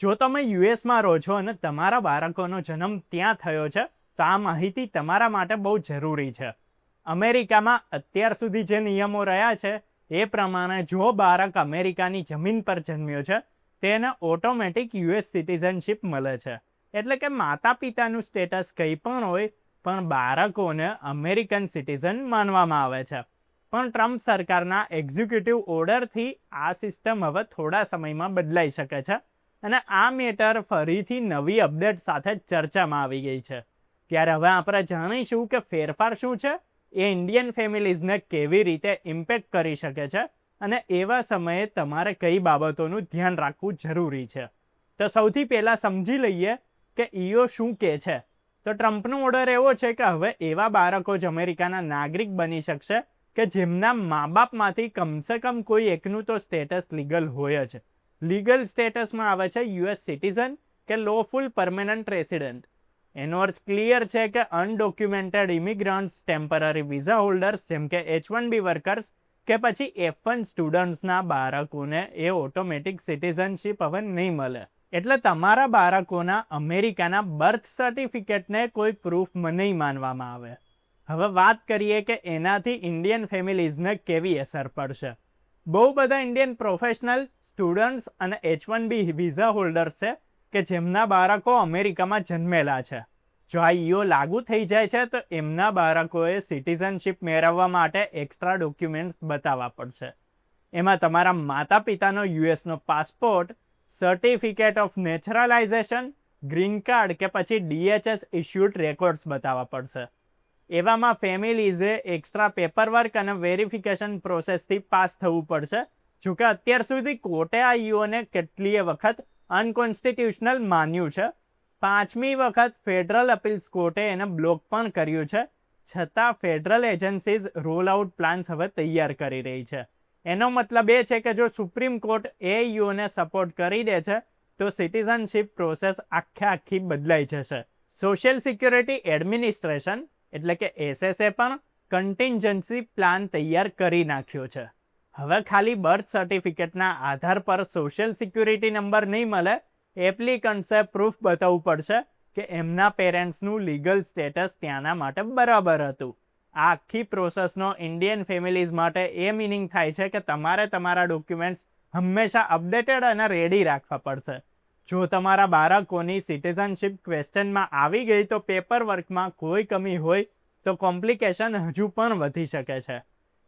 જો તમે યુએસમાં રહો છો અને તમારા બાળકોનો જન્મ ત્યાં થયો છે તો આ માહિતી તમારા માટે બહુ જરૂરી છે. અમેરિકામાં અત્યાર સુધી જે નિયમો રહ્યા છે એ પ્રમાણે જો બાળક અમેરિકાની જમીન પર જન્મ્યો છે તેને ઓટોમેટિક યુએસ સિટીઝનશીપ મળે છે. એટલે કે માતા પિતાનું સ્ટેટસ કંઈ પણ હોય પણ બાળકોને અમેરિકન સિટીઝન માનવામાં આવે છે. પણ ટ્રમ્પ સરકારના એક્ઝિક્યુટિવ ઓર્ડરથી આ સિસ્ટમ હવે થોડા સમયમાં બદલાઈ શકે છે અને આ મેટર ફરીથી નવી અપડેટ સાથે ચર્ચામાં આવી ગઈ છે. ત્યારે હવે આપણે જાણીશું કે ફેરફાર શું છે, એ ઇન્ડિયન ફેમિલીઝને કેવી રીતે ઇમ્પેક્ટ કરી શકે છે અને એવા સમયે તમારે કઈ બાબતોનું ધ્યાન રાખવું જરૂરી છે. તો સૌથી પહેલાં સમજી લઈએ કે ઈઓ શું કહે છે. તો ટ્રમ્પનો ઓર્ડર એવો છે કે હવે એવા બાળકો જ અમેરિકાના નાગરિક બની શકશે કે જેમના મા બાપમાંથી કમસે કમ કોઈ એકનું તો સ્ટેટસ લીગલ હોય જ. લીગલ સ્ટેટસમાં આવે છે યુએસ સિટીઝન કે લોફુલ પરમેનન્ટ રેસિડન્ટ. એનો અર્થ ક્લિયર છે કે undocumented immigrants, temporary visa holders જેમ કે H1B વર્કર્સ કે પછી F1 સ્ટુડન્ટ્સના બાળકોને એ ઓટોમેટિક સિટીઝનશીપ હવે નહીં મળે. એટલે તમારા બાળકોના અમેરિકાના બર્થ સર્ટિફિકેટને કોઈ પ્રૂફ નહીં માનવામાં આવે. હવે વાત કરીએ કે એનાથી ઇન્ડિયન ફેમિલીઝને કેવી અસર પડશે. બહુ બધા ઇન્ડિયન પ્રોફેશનલ, સ્ટુડન્ટ્સ અને H1B વિઝા હોલ્ડર્સ છે કે જેમના બાળકો અમેરિકામાં જન્મેલા છે. જો આ ઈઓ લાગુ થઈ જાય છે તો એમના બાળકોએ સિટીઝનશીપ મેળવવા માટે એક્સ્ટ્રા ડોક્યુમેન્ટ્સ બતાવવા પડશે. એમાં તમારા માતા પિતાનો યુએસનો passport, certificate of naturalisation, green card કે પછી DHS ઇસ્યુડ રેકોર્ડ્સ બતાવવા પડશે. એવામાં ફેમિલીઝે એક્સ્ટ્રા પેપરવર્ક અને વેરિફિકેશન પ્રોસેસથી પાસ થવું પડશે. જોકે અત્યાર સુધી કોર્ટે આ ઈઓને કેટલીય વખત અનકોન્સ્ટિટ્યુશનલ માન્યું છે. 5મી વખત ફેડરલ અપીલ્સ કોર્ટે એને બ્લોક પણ કર્યું છે. છતાં federal agencies role out plans હવે તૈયાર કરી રહી છે. એનો મતલબ એ છે કે જો સુપ્રીમ કોર્ટ એ ઈઓને સપોર્ટ કરી દે છે તો સિટીઝનશીપ પ્રોસેસ આખી બદલાઈ જશે. સોશિયલ સિક્યુરિટી એડમિનિસ્ટ્રેશન એટલે કે SSA પણ કન્ટિન્જન્સી પ્લાન તૈયાર કરી નાખ્યો છે. હવે ખાલી બર્થ સર્ટિફિકેટના આધાર પર સોશિયલ સિક્યુરિટી નંબર નહીં મળે, એપ્લિકન્ટ્સે પ્રૂફ બતાવવું પડશે કે એમના પેરેન્ટ્સનું લીગલ સ્ટેટસ ત્યાંના માટે બરાબર હતું. આ આખી પ્રોસેસનો ઇન્ડિયન ફેમિલીઝ માટે એ મિનિંગ થાય છે કે તમારે તમારા ડોક્યુમેન્ટ્સ હંમેશા અપડેટેડ અને રેડી રાખવા પડશે. જો તમારા બાળકોની સિટીઝનશીપ ક્વેશ્ચનમાં આવી ગઈ તો પેપર વર્કમાં કોઈ કમી હોય તો કોમ્પ્લિકેશન હજુ પણ વધી શકે છે.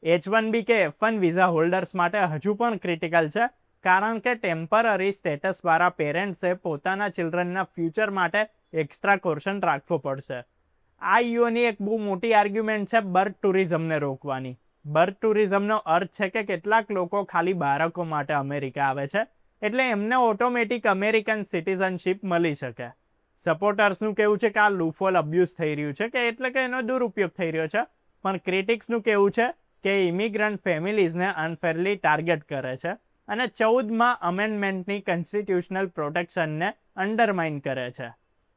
H1B કે F1 વિઝા હોલ્ડર્સ માટે હજુ પણ ક્રિટિકલ છે કારણ કે ટેમ્પરરી સ્ટેટસવાળા પેરેન્ટ્સે પોતાના ચિલ્ડ્રનના ફ્યુચર માટે એક્સ્ટ્રા કોશન રાખવો પડશે. આ ઈઓની એક બહુ મોટી આર્ગ્યુમેન્ટ છે બર્થ ટુરિઝમને રોકવાની. બર્થ ટુરિઝમનો અર્થ છે કે કેટલાક લોકો ખાલી બાળકો માટે અમેરિકા આવે છે એટલે એમને ઓટોમેટિક અમેરિકન સિટીઝનશીપ મળી શકે. સપોર્ટર્સનું કહેવું છે કે આ લૂફોલ અબ્યુઝ થઈ રહ્યું છે કે એટલે કે એનો દુરુપયોગ થઈ રહ્યો છે. પણ ક્રિટિક્સનું કહેવું છે કે ઇમિગ્રન્ટ ફેમિલીઝને અનફેરલી ટાર્ગેટ કરે છે અને 14મા અમેન્ડમેન્ટની કોન્સ્ટિટ્યુશનલ પ્રોટેક્શનને અંડરમાઇન કરે છે.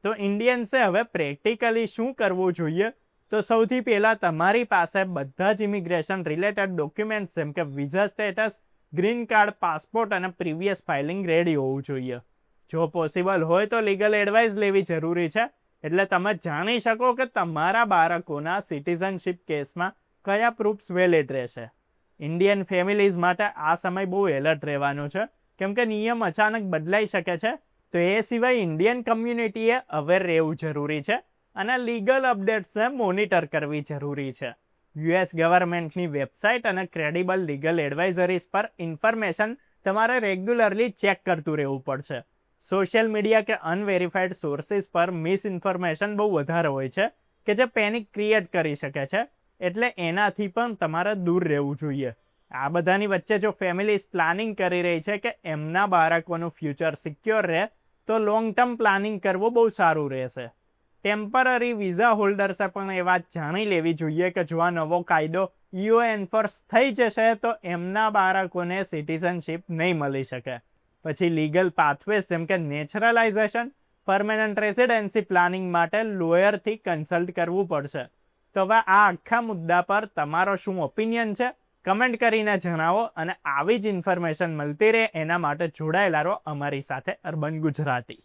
તો ઇન્ડિયન્સે હવે પ્રેક્ટિકલી શું કરવું જોઈએ? તો સૌથી પહેલાં તમારી પાસે બધા જ ઇમિગ્રેશન રિલેટેડ ડોક્યુમેન્ટ્સ જેમ કે visa status, green card, passport અને પ્રીવિયસ ફાઇલિંગ રેડી હોવું જોઈએ. જો પોસિબલ હોય તો લીગલ એડવાઇસ લેવી જરૂરી છે એટલે તમે જાણી શકો કે તમારા બાળકોના સિટીઝનશીપ કેસમાં કયા પ્રૂફ્સ વેલિડ રહેશે. ઇન્ડિયન ફેમિલીઝ માટે આ સમય બહુ એલર્ટ રહેવાનો છે કેમ કે નિયમ અચાનક બદલાઈ શકે છે. તો એ સિવાય ઇન્ડિયન કમ્યુનિટીએ અવેર રહેવું જરૂરી છે અને લીગલ અપડેટ્સને મોનિટર કરવી જરૂરી છે. યુએસ ગવર્મેન્ટની વેબસાઇટ અને ક્રેડિબલ લીગલ એડવાઇઝરીઝ પર ઇન્ફોર્મેશન તમારે રેગ્યુલરલી ચેક કરતું રહેવું પડશે. સોશિયલ મીડિયા કે અનવેરિફાઈડ સોર્સિસ પર મિસઇન્ફોર્મેશન બહુ વધારે હોય છે કે જે પેનિક ક્રિએટ કરી શકે છે. એટલે એનાથી પણ તમારે દૂર રહેવું જોઈએ. આ બધાની વચ્ચે જો ફેમિલીઝ પ્લાનિંગ કરી રહી છે કે એમના બાળકોનું ફ્યુચર સિક્યોર રહે તો લોંગ ટર્મ પ્લાનિંગ કરવું બહુ સારું રહેશે. ટેમ્પરરી વિઝા હોલ્ડર્સે પણ એ વાત જાણી લેવી જોઈએ કે જો આ નવો કાયદો ઈઓ એન્ફોર્સ થઈ જશે તો એમના બાળકોને સિટીઝનશીપ નહીં મળી શકે. પછી લીગલ પાથવેઝ જેમ કે નેચરલાઇઝેશન, પરમેનન્ટ રેસિડેન્સી પ્લાનિંગ માટે લોયરથી કન્સલ્ટ કરવું પડશે. તો હવે આ આખા મુદ્દા પર તમારો શું ઓપિનિયન છે કમેન્ટ કરીને જણાવો અને આવી જ ઇન્ફોર્મેશન મળતી રહે એના માટે જોડાયેલા રહો અમારી સાથે અર્બન ગુજરાતી.